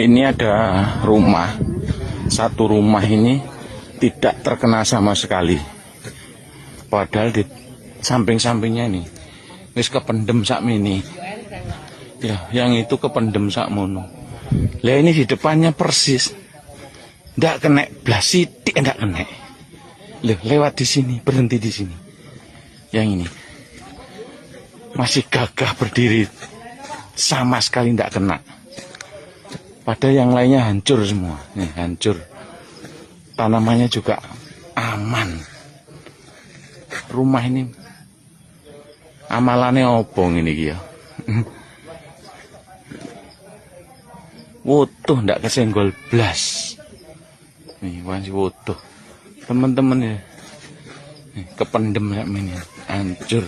Ini ada rumah, satu rumah ini tidak terkena sama sekali. Padahal di samping-sampingnya ini wis kependem sak mini. Ya, yang itu kependem sak mono. Lah ini di depannya persis. Ndak kena blas sithik, ndak kena. Loh, lewat di sini, berhenti di sini. Yang ini masih gagah berdiri, sama sekali ndak kena. Padahal yang lainnya hancur semua. Nih, hancur. Tanamannya juga aman. Rumah ini amalannya obong ini ya. Wutuh ndak kesenggol blas. Nih masih wutuh. Teman-teman ya. Nih, kependem ini hancur.